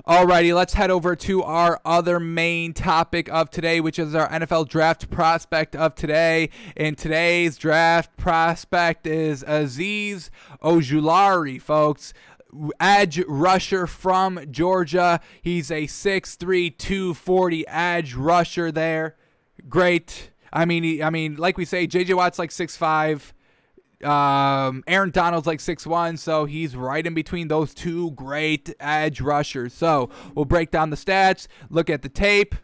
Alrighty, let's head over to our other main topic of today, which is our NFL draft prospect of today. And today's draft prospect is Azeez Ojulari, folks. Edge rusher from Georgia. He's a 6'3", 240 edge rusher there. Great. I mean, like we say, J.J. Watt's like 6'5". Aaron Donald's like 6'1", so he's right in between those two great edge rushers. So we'll break down the stats, look at the tape,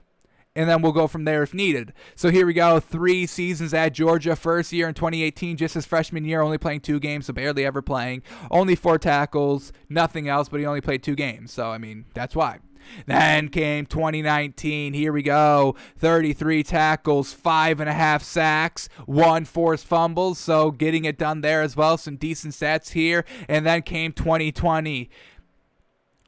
and then we'll go from there if needed. So here we go. 3 seasons at Georgia. First year in 2018, just his freshman year, only playing 2 games, so barely ever playing. Only 4 tackles, nothing else, but he only played 2 games. So, I mean, that's why. Then came 2019. Here we go. 33 tackles, 5.5 sacks, 1 forced fumbles. So getting it done there as well. Some decent stats here. And then came 2020.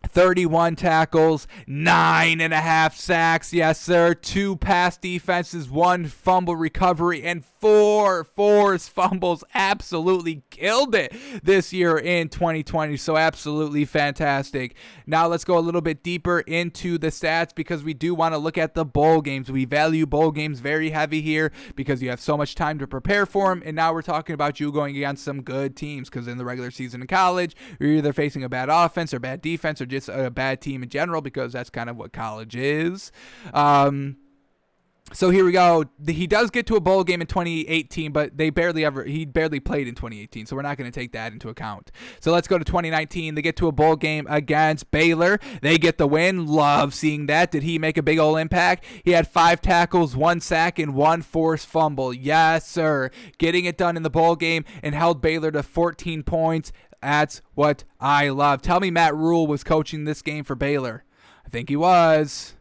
31 tackles, 9.5 sacks, yes sir, 2 pass defenses, 1 fumble recovery, and 4 forced fumbles. Absolutely killed it this year in 2020, so absolutely fantastic. Now let's go a little bit deeper into the stats because we do want to look at the bowl games. We value bowl games very heavy here because you have so much time to prepare for them, and now we're talking about you going against some good teams because in the regular season in college, you're either facing a bad offense or bad defense or just a bad team in general because that's kind of what college is. So here we go. He does get to a bowl game in 2018, but he barely played in 2018, so we're not going to take that into account. So let's go to 2019. They get to a bowl game against Baylor. They get the win. Love seeing that. Did he make a big old impact? He had 5 tackles, 1 sack, and 1 forced fumble. Yes, sir. Getting it done in the bowl game and held Baylor to 14 points. That's what I love. Tell me Matt Rule was coaching this game for Baylor. I think he was.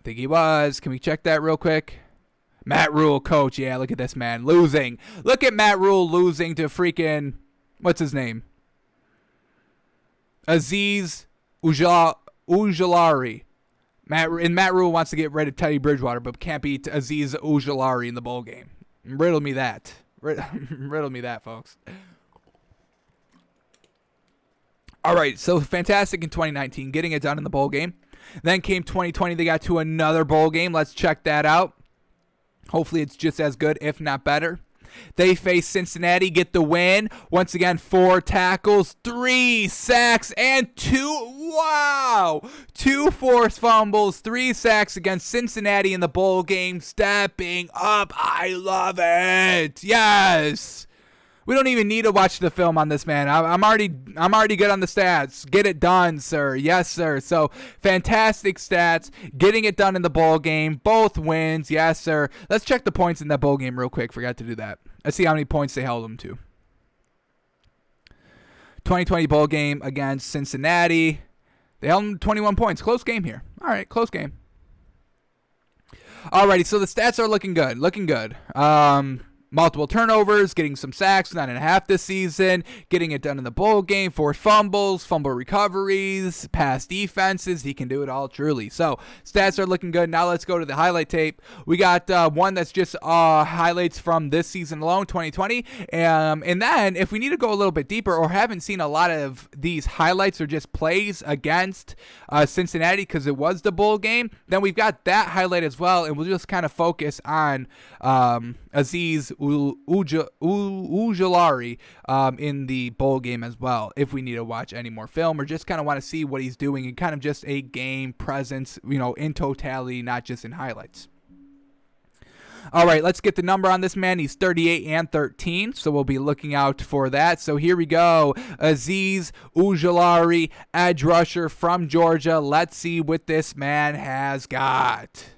Can we check that real quick? Matt Rule, coach. Yeah, look at this man losing. Look at Matt Rule losing to freaking, what's his name? Azeez Ojulari. Matt Rule wants to get rid of Teddy Bridgewater, but can't beat Azeez Ojulari in the bowl game. Riddle me that. Riddle me that, folks. All right, so fantastic in 2019, getting it done in the bowl game. Then came 2020. They got to another bowl game. Let's check that out. Hopefully it's just as good, if not better. They face Cincinnati, get the win. Once again, 4 tackles, 3 sacks, and 2 forced fumbles, 3 sacks against Cincinnati in the bowl game. Stepping up. I love it. Yes. We don't even need to watch the film on this man. I'm already good on the stats. Get it done, sir. Yes, sir. So fantastic stats. Getting it done in the bowl game. Both wins. Yes, sir. Let's check the points in that bowl game real quick. Forgot to do that. Let's see how many points they held him to. 2020 bowl game against Cincinnati. They held him to 21 points. Close game here. All right, close game. Alrighty, so the stats are looking good. Multiple turnovers, getting some sacks, 9.5 this season, getting it done in the bowl game, 4 fumbles, fumble recoveries, pass defenses. He can do it all, truly. So stats are looking good. Now let's go to the highlight tape. We got one that's just highlights from this season alone, 2020. And then if we need to go a little bit deeper or haven't seen a lot of these highlights or just plays against Cincinnati because it was the bowl game, then we've got that highlight as well. And we'll just kind of focus on Azeez Ojulari in the bowl game as well, if we need to watch any more film or just kind of want to see what he's doing and kind of just a game presence, in totality, not just in highlights. All right, let's get the number on this man. He's 38 and 13, so we'll be looking out for that. So here we go. Azeez Ojulari, edge rusher from Georgia. Let's see what this man has got.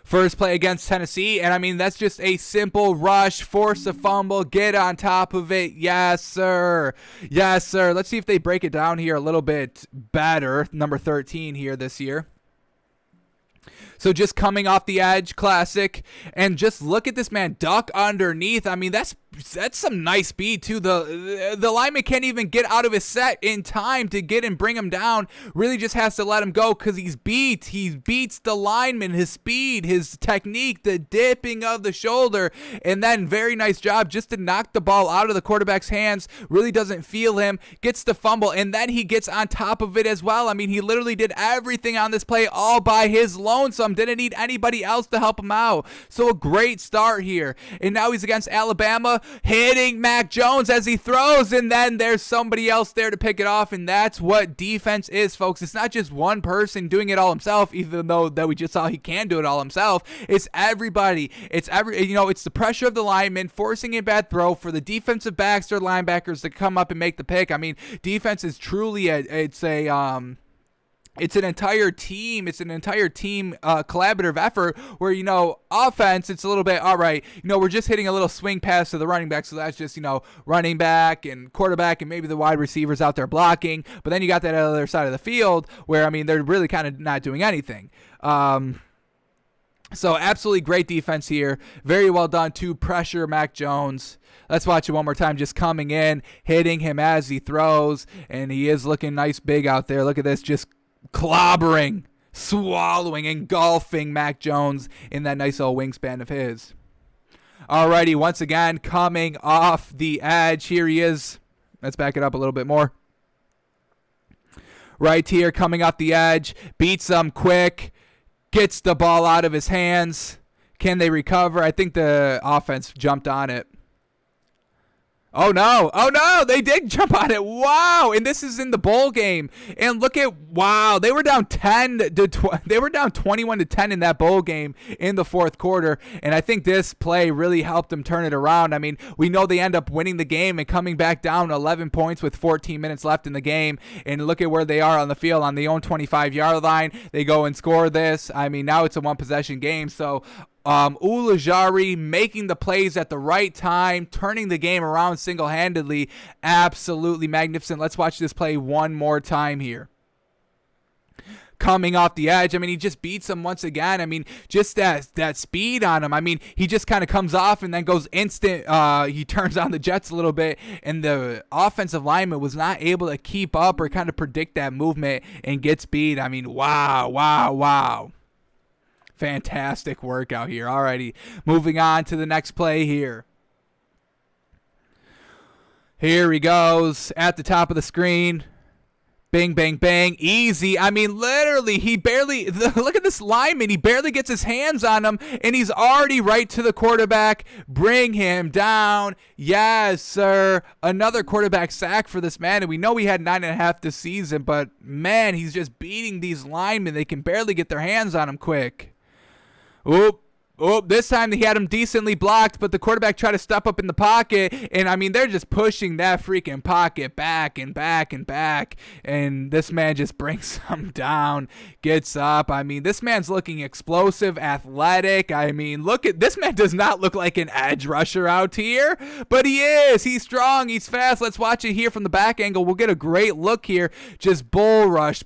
First play against Tennessee, and that's just a simple rush, force a fumble, get on top of it. Yes, sir. Yes, sir. Let's see if they break it down here a little bit better. Number 13 here this year. So just coming off the edge, classic. And just look at this man duck underneath. I mean, that's some nice speed too. The lineman can't even get out of his set in time to get and bring him down. Really just has to let him go because he's beat. He beats the lineman, his speed, his technique, the dipping of the shoulder. And then very nice job just to knock the ball out of the quarterback's hands. Really doesn't feel him. Gets the fumble. And then he gets on top of it as well. I mean, he literally did everything on this play all by his lonesome. Didn't need anybody else to help him out. So a great start here. And now he's against Alabama, hitting Mac Jones as he throws, and then there's somebody else there to pick it off, and that's what defense is, folks. It's not just one person doing it all himself, even though that we just saw he can do it all himself. It's everybody. It's it's the pressure of the lineman forcing a bad throw for the defensive backs or linebackers to come up and make the pick. I mean, defense is truly it's an entire team. It's an entire team collaborative effort where, offense, it's a little bit, all right, we're just hitting a little swing pass to the running back. So that's just, running back and quarterback and maybe the wide receivers out there blocking. But then you got that other side of the field where, I mean, they're really kind of not doing anything. So absolutely great defense here. Very well done to pressure Mac Jones. Let's watch it one more time. Just coming in, hitting him as he throws. And he is looking nice big out there. Look at this, just clobbering, swallowing, engulfing Mac Jones in that nice old wingspan of his. Alrighty, once again, coming off the edge. Here he is. Let's back it up a little bit more. Right here, coming off the edge. Beats him quick. Gets the ball out of his hands. Can they recover? I think the offense jumped on it. Oh no, they did jump on it. Wow. And this is in the bowl game. And look at, wow, they were down 21-10 in that bowl game in the fourth quarter. And I think this play really helped them turn it around. I mean, we know they end up winning the game and coming back down 11 points with 14 minutes left in the game. And look at where they are on the field on the own 25-yard line. They go and score this. I mean, now it's a one-possession game. So Ojulari making the plays at the right time, turning the game around single-handedly. Absolutely magnificent. Let's watch this play one more time here. Coming off the edge, I mean, he just beats him once again. I mean, just that speed on him. I mean, he just kind of comes off and then goes instant. He turns on the jets a little bit, and the offensive lineman was not able to keep up or kind of predict that movement and gets beat. I mean, wow. Fantastic work out here. Alrighty, moving on to the next play here. Here he goes at the top of the screen. Bing, bang, bang. Easy. I mean, literally, look at this lineman. He barely gets his hands on him, and he's already right to the quarterback. Bring him down. Yes, sir. Another quarterback sack for this man, and we know we had 9.5 this season, but, man, he's just beating these linemen. They can barely get their hands on him quick. This time he had him decently blocked, but the quarterback tried to step up in the pocket, and I mean, they're just pushing that freaking pocket back and back and back, and this man just brings him down, gets up. I mean, this man's looking explosive, athletic. I mean, this man does not look like an edge rusher out here, but he is. He's strong, he's fast. Let's watch it here from the back angle. We'll get a great look here. Just bull rush,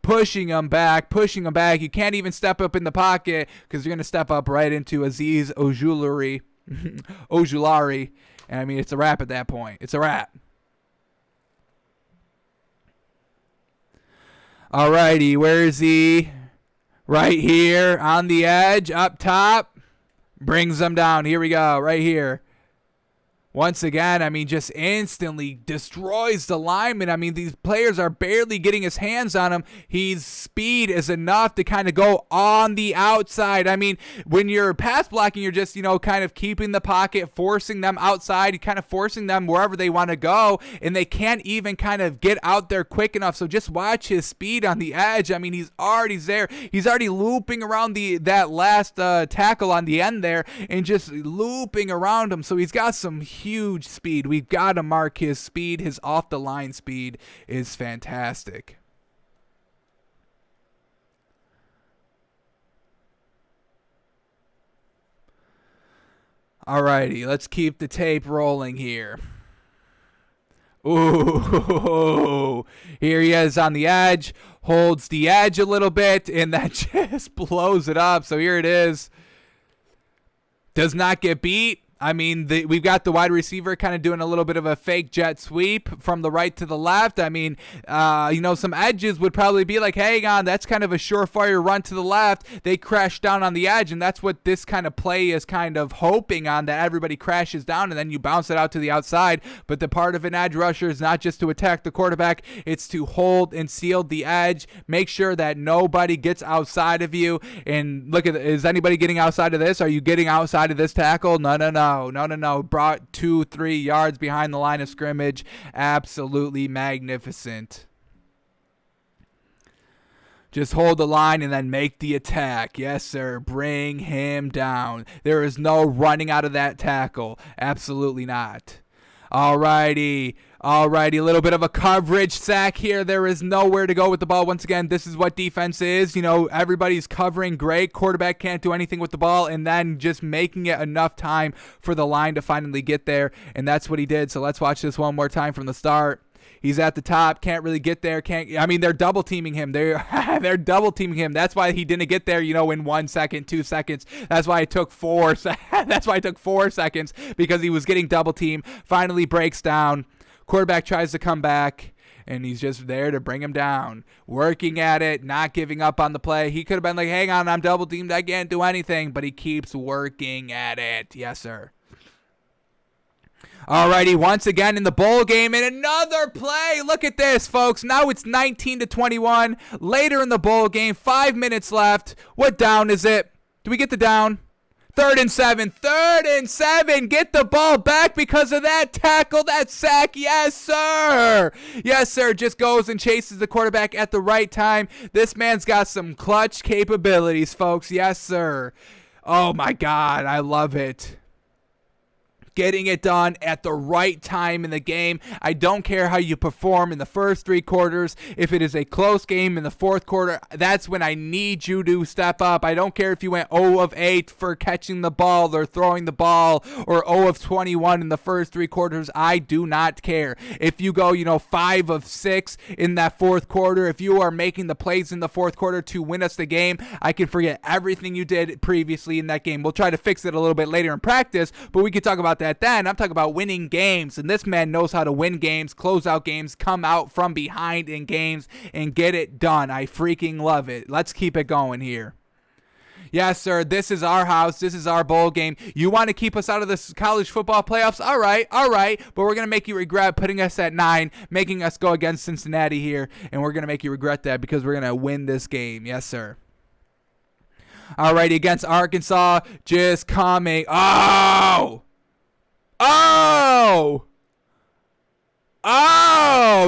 pushing him back. You can't even step up in the pocket, because you're going to step up right into Azeez Ojulari. And I mean, it's a wrap at that point. It's a wrap. Alrighty, where is he? Right here on the edge, up top. Brings them down. Here we go, right here. Once again, I mean, just instantly destroys the lineman. I mean, these players are barely getting his hands on him. His speed is enough to kind of go on the outside. I mean, when you're pass blocking, you're just, kind of keeping the pocket, forcing them outside, kind of forcing them wherever they want to go, and they can't even kind of get out there quick enough. So just watch his speed on the edge. I mean, he's already there. He's already looping around that last tackle on the end there and just looping around him. So he's got some huge speed. We've got to mark his speed. His off the line speed is fantastic. Alrighty, let's keep the tape rolling here. Ooh, here he is on the edge, holds the edge a little bit, and then just blows it up. So here it is. Does not get beat. I mean, we've got the wide receiver kind of doing a little bit of a fake jet sweep from the right to the left. I mean, some edges would probably be like, hang on, that's kind of a surefire run to the left. They crash down on the edge, and that's what this kind of play is kind of hoping on, that everybody crashes down, and then you bounce it out to the outside. But the part of an edge rusher is not just to attack the quarterback. It's to hold and seal the edge, make sure that nobody gets outside of you. And look is anybody getting outside of this? Are you getting outside of this tackle? No. Brought 2-3 yards behind the line of scrimmage. Absolutely magnificent. Just hold the line and then make the attack. Yes, sir. Bring him down. There is no running out of that tackle. Absolutely not. Alrighty, a little bit of a coverage sack here. There is nowhere to go with the ball. Once again, this is what defense is. Everybody's covering great. Quarterback can't do anything with the ball, and then just making it enough time for the line to finally get there, and that's what he did. So let's watch this one more time from the start. He's at the top, can't really get there. They're double teaming him. They're double teaming him. That's why he didn't get there, in 1 second, 2 seconds. That's why it took 4 That's why it took 4 seconds, because he was getting double teamed. Finally breaks down. Quarterback tries to come back, and he's just there to bring him down. Working at it, not giving up on the play. He could have been like, hang on, I'm double teamed. I can't do anything, but he keeps working at it. Yes, sir. Alrighty, once again in the bowl game, and another play. Look at this, folks. Now it's 19-21. Later in the bowl game, 5 minutes left. What down is it? Do we get the down? 3rd and 7. 3rd and 7. Get the ball back because of that tackle, that sack. Yes, sir. Yes, sir. Just goes and chases the quarterback at the right time. This man's got some clutch capabilities, folks. Yes, sir. Oh, my God. I love it. Getting it done at the right time in the game. I don't care how you perform in the first 3 quarters. If it is a close game in the 4th quarter, that's when I need you to step up. I don't care if you went 0 of 8 for catching the ball or throwing the ball, or 0 of 21 in the first 3 quarters. I do not care. If you go, 5 of 6 in that 4th quarter, if you are making the plays in the 4th quarter to win us the game, I can forget everything you did previously in that game. We'll try to fix it a little bit later in practice, but we can talk about that then. I'm talking about winning games, and this man knows how to win games, close out games, come out from behind in games, and get it done. I freaking love it. Let's keep it going here. Yes, sir, this is our house. This is our bowl game. You want to keep us out of the college football playoffs? All right, but we're going to make you regret putting us at 9, making us go against Cincinnati here, and we're going to make you regret that because we're going to win this game. Yes, sir. Alrighty, against Arkansas, just coming. Oh!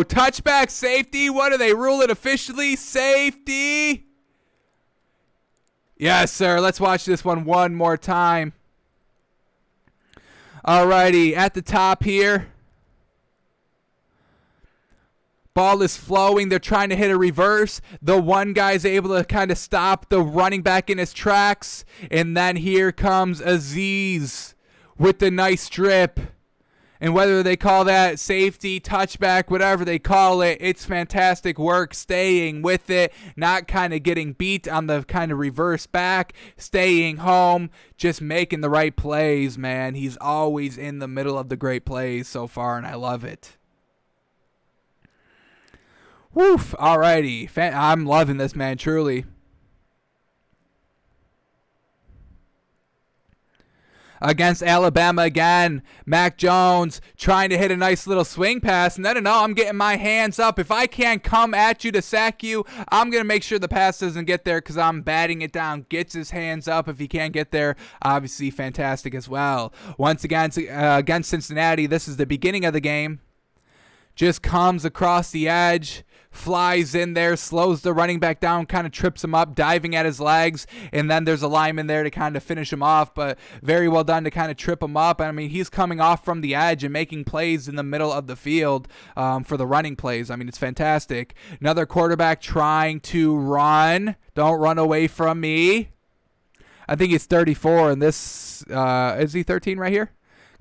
Touchback safety. What do they rule it officially? Safety. Yes, sir. Let's watch this one more time. Alrighty, at the top here. Ball is flowing. They're trying to hit a reverse. The one guy's able to kind of stop the running back in his tracks. And then here comes Azeez with the nice strip. And whether they call that safety, touchback, whatever they call it, it's fantastic work staying with it, not kind of getting beat on the kind of reverse back, staying home, just making the right plays, man. He's always in the middle of the great plays so far, and I love it. Woof. Alrighty. I'm loving this, man, truly. Against Alabama again, Mac Jones trying to hit a nice little swing pass. No, I'm getting my hands up. If I can't come at you to sack you, I'm going to make sure the pass doesn't get there because I'm batting it down. Gets his hands up if he can't get there. Obviously fantastic as well. Once again, against Cincinnati, this is the beginning of the game. Just comes across the edge, flies in there, slows the running back down, kind of trips him up, diving at his legs, and then there's a lineman there to kind of finish him off, but very well done to kind of trip him up. I mean, he's coming off from the edge and making plays in the middle of the field for the running plays. I mean, it's fantastic. Another quarterback trying to run. Don't run away from me. I think he's 34, and this, is he 13 right here?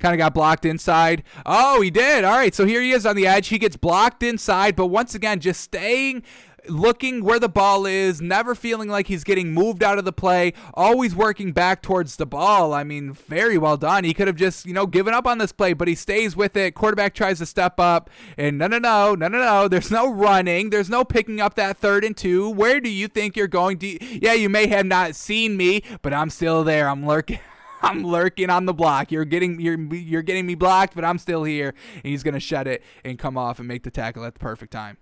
Kind of got blocked inside. Oh, he did. All right, so here he is on the edge. He gets blocked inside, but once again, just staying, looking where the ball is, never feeling like he's getting moved out of the play, always working back towards the ball. I mean, very well done. He could have just, given up on this play, but he stays with it. Quarterback tries to step up, and no. There's no running. There's no picking up that 3rd and 2. Where do you think you're going to? Yeah, you may have not seen me, but I'm still there. I'm lurking. I'm lurking on the block. You're getting me blocked, but I'm still here. And he's gonna shut it and come off and make the tackle at the perfect time.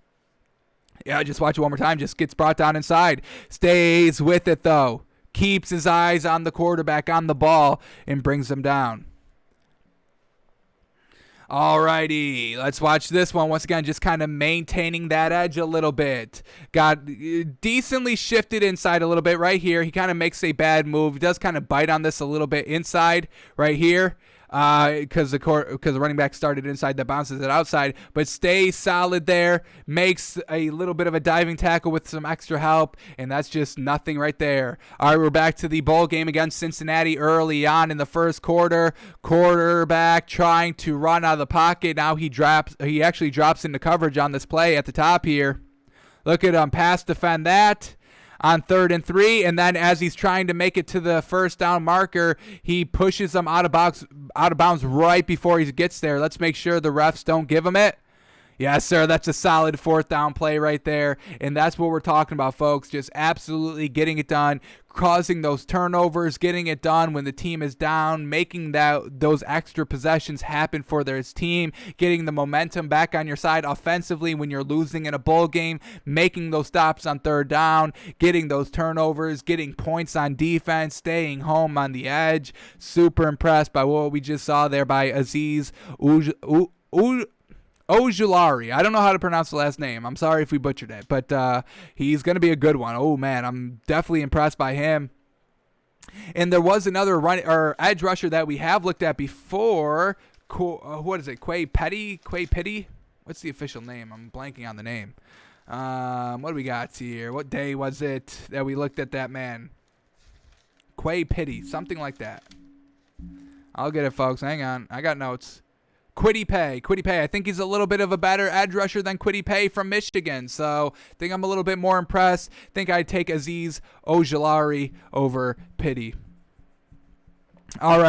Yeah, just watch it one more time. Just gets brought down inside. Stays with it though. Keeps his eyes on the quarterback, on the ball, and brings him down. Alrighty, let's watch this one. Once again, just kind of maintaining that edge a little bit. Got decently shifted inside a little bit right here. He kind of makes a bad move. He does kind of bite on this a little bit inside right here. Because the running back started inside, that bounces it outside, but stays solid there, makes a little bit of a diving tackle with some extra help, and that's just nothing right there. All right, we're back to the bowl game against Cincinnati early on in the first quarter. Quarterback trying to run out of the pocket. Now he actually drops into coverage on this play at the top here. Look at him pass defend that on 3rd and 3, and then as he's trying to make it to the first down marker, he pushes him out of bounds right before he gets there. Let's make sure the refs don't give him it. Yes, sir. That's a solid 4th down play right there. And that's what we're talking about, folks. Just absolutely getting it done, causing those turnovers, getting it done when the team is down, making those extra possessions happen for their team, getting the momentum back on your side offensively when you're losing in a bowl game, making those stops on 3rd down, getting those turnovers, getting points on defense, staying home on the edge. Super impressed by what we just saw there by Azeez Ojulari. I don't know how to pronounce the last name. I'm sorry if we butchered it, but he's going to be a good one. Oh, man, I'm definitely impressed by him. And there was another edge rusher that we have looked at before. What is it? Quay Petty? What's the official name? I'm blanking on the name. What do we got here? What day was it that we looked at that man? Quay Petty, something like that. I'll get it, folks. Hang on. I got notes. Kwity Paye. I think he's a little bit of a better edge rusher than Kwity Paye from Michigan. So I think I'm a little bit more impressed. I think I'd take Azeez Ojulari over Petty. All right.